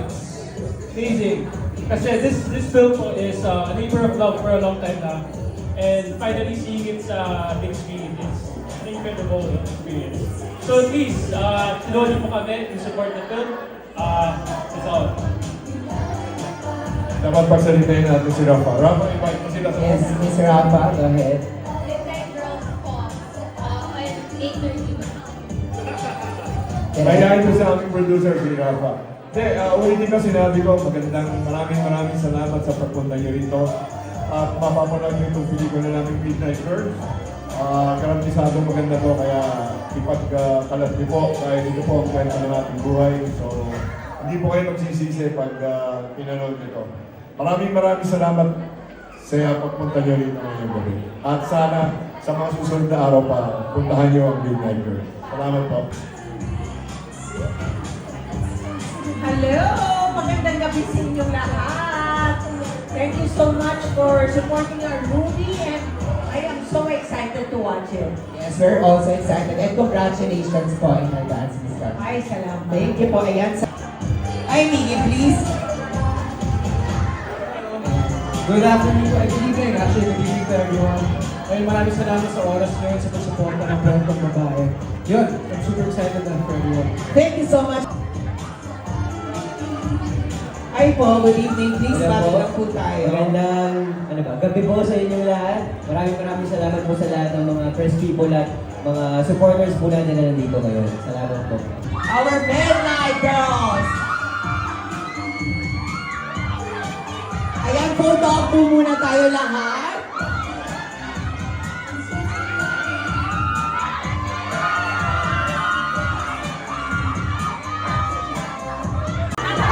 it's amazing. Kasi this film po is a labor of love for a long time na. And finally seeing it sa big screen is an incredible experience. So please, tulungan niyo po kami to support the film. That's all. Dapat pagsalitain natin si Rafa. Rafa, invite mo sila sa Yes, Mr. Rafa, go ahead. Midnight Girls po. 8:30. Mayayain ko sa aming producer, si Rafa. Ulitin ko sinabi ko, maraming salamat sa pagpunta niyo rito. At mapapanood niyo itong pelikula namin Midnight Girls. Karantisadong maganda to, kaya ipagkalat niyo po, dahil ito po ang kwento ng ating buhay. So, hindi po kayo magsisisi pag pinanood nito. Maraming salamat sa pagpunta niyo rito ngayong gabi. At sana, sa mga susunod na araw pa, puntahan niyo ang Midnight Girls. Salamat po. Hello! Magandang gabi sa inyong lahat! Thank you so much for supporting our movie and I am so excited to watch it. Yes, we're also excited. And congratulations po in advance, Ms. Rafa. Ay, salamat. Thank you po. Ayan. Ay, Miggy, please. Good afternoon po. Good evening. Actually, good evening to everyone. Ayun, maraming salamat sa oras ngayon sa pagsuporta ng Kwentong Babae. Yun, I'm super excited na for everyone. Thank you so much. Ay po, good evening. Please, bago lang po tayo. Magandang gabi po sa inyong lahat. Maraming salamat po sa lahat ng mga press people at mga supporters po natin na nandito ngayon. Salamat po. Our Midnight Girls! Ayan, photo op po muna tayo lahat.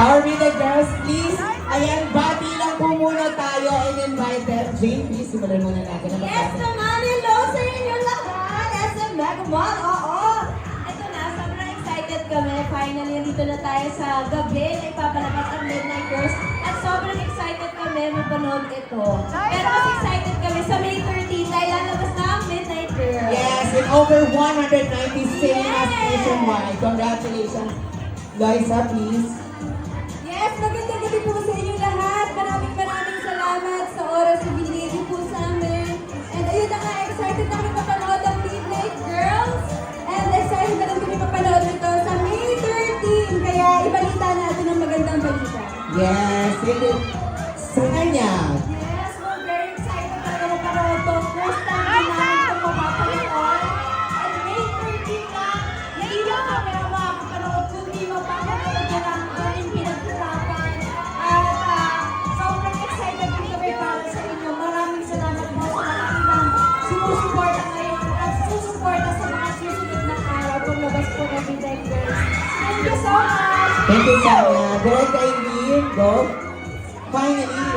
Our Midnight Girls, please. Ayan, bati lang po muna tayo and invited. Jane, please, simulan muna natin ang Yes naman! Hello sa inyo lahat! SM Mega Mall! Oo! Ito na, sobrang excited kami. Finally, nandito na tayo sa gabi na ipapalabas ang Midnight Girls. At sobrang excited kami mapanood ito. Pero mas excited kami sa May 13 dahil lalabas na ang Midnight Girls. Yes, in over 190 cinemas nationwide. Congratulations. Liza, please. Yes, magandang gabi po sa inyo lahat. Maraming salamat sa oras na binigay niyo po sa amin. And ayun na nga, excited na kami mapanood ang Midnight Girls. And excited na rin kami mapanood nito sa May 13. Kaya ibalita natin ang magandang balita. Yes, it is. Sa kanya. Yes, we're very excited talaga mapanood to. First time din namin ito mapapanood. And May 13 na, hindi lang kami ang makakapanood, kundi mapapanood na lang aming pinaghirapan. At sobrang excited din kami para sa inyo. Maraming salamat po sa lahat ng sumusuporta ngayon at susuporta sa mga susunod na araw paglabas po ng Midnight Girls. Thank you so much! Thank you, Sarah. Direct Aileen, go. Finally,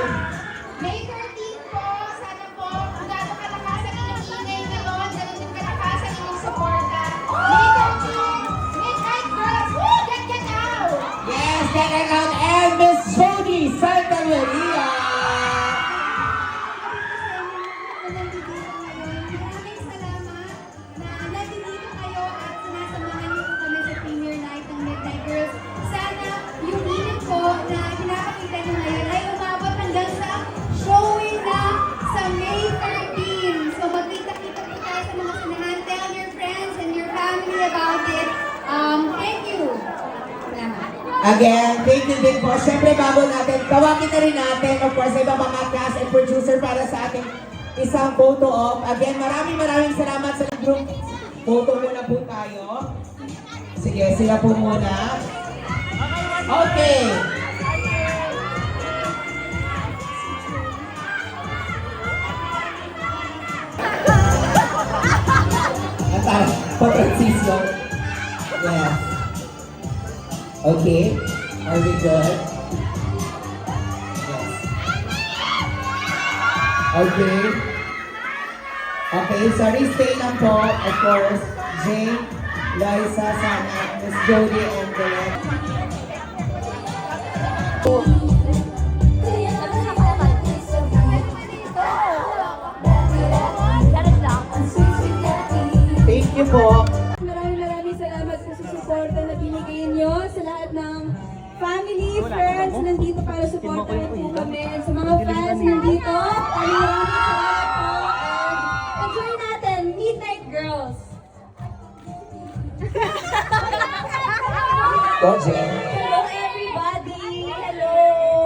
May 13 po, sana po, kung gaano kalakas ang inyong ingay ngayon, ganun din kalakas ang inyong suporta. May 13, Midnight Girls, woo! Get out! yes, get it out. And Miss Jody Santa Maria. Maraming salamat na nandito kayo at sinasamahan niyo po kami sa premiere night ng Midnight Girls. Sana yung init po na pinapakita niyo ngayon ay umabot hanggang sa showing na sa May 13. So magkita-kita po tayo sa mga sinahan. Tell your friends and your family about it. Thank you. Salamat. Again, thank you din po. Siyempre, bago natin, tawagin na rin natin, of course, iba mga cast and producer para sa ating isang photo op. Again, maraming salamat sa group. Photo muna po tayo. Sige, sila po muna. Okay. Pa-Francisco. Yes. Okay. Are we good? Yes. Okay. Okay, sorry, stay lang po. Of course, Jane, Liza, Sana, Miss Jody, and Glenn. Thank you po. Maraming salamat sa susuporta na binigay niyo sa lahat ng family, friends, nandito para supportahan po kami. And sa mga fans nandito, maraming salamat po. And enjoy natin, Midnight Girls! Go, Jen. Hello everybody! Hello!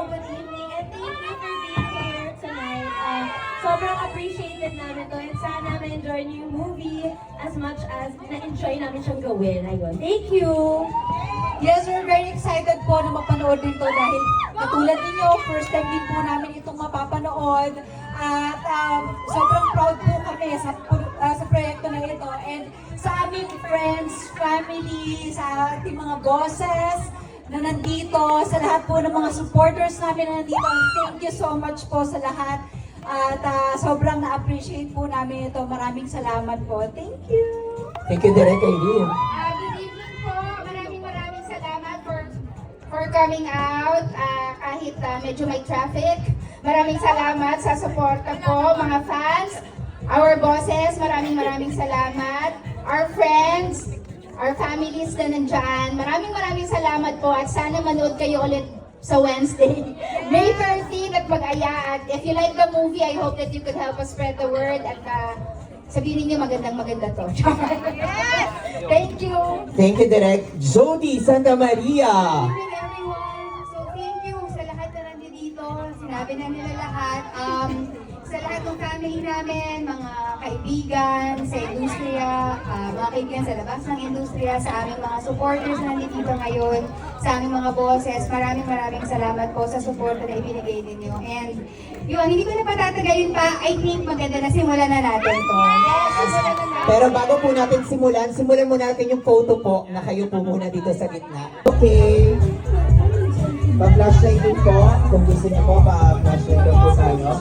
Good evening! And thank you for being here tonight. Sobrang appreciated namin to and sana ma-enjoy niyo yung movie as much as na-enjoy namin siyang gawin. Ayun. Thank you! Yes, we're very excited po na mapanood din to dahil katulad ninyo, first time din po namin itong mapapanood. At sobrang proud po kami sa proyekto na ito. And sa aming friends, family, sa ating mga bosses na nandito, sa lahat po ng mga supporters namin na nandito. Thank you so much po sa lahat. At sobrang na-appreciate po namin ito. Maraming salamat po. Thank you! Thank you, Direk Aileen. Good evening po. Maraming salamat for coming out kahit medyo may traffic. Maraming salamat sa suporta po mga fans, our bosses, maraming salamat, our friends, our families na nandyan. Maraming salamat po at sana manood kayo ulit sa Wednesday, May 13 at mag-aya. At if you like the movie, I hope that you could help us spread the word at sabihin niyo maganda to. Yes! Thank you! Thank you, Direk. Jody Santa Maria. Good evening, everyone. So, thank you sa lahat na nandito. Sinabi na nila lahat. Sa lahat ng family namin, mga kaibigan sa industriya, mga kaibigan sa labas ng industriya, sa aming mga supporters na nandito ngayon, sa aming mga bosses, maraming salamat po sa suporta na ibinigay ninyo. And yun, hindi ko na patatagayin pa. I think maganda na simulan na natin to. Yes, simulan na natin. Pero bago po natin simulan muna natin yung photo po na kayo po muna dito sa gitna. Okay. Pa-flashlight din po. Kung gusto niyo po, pa-flashlight din po tayo.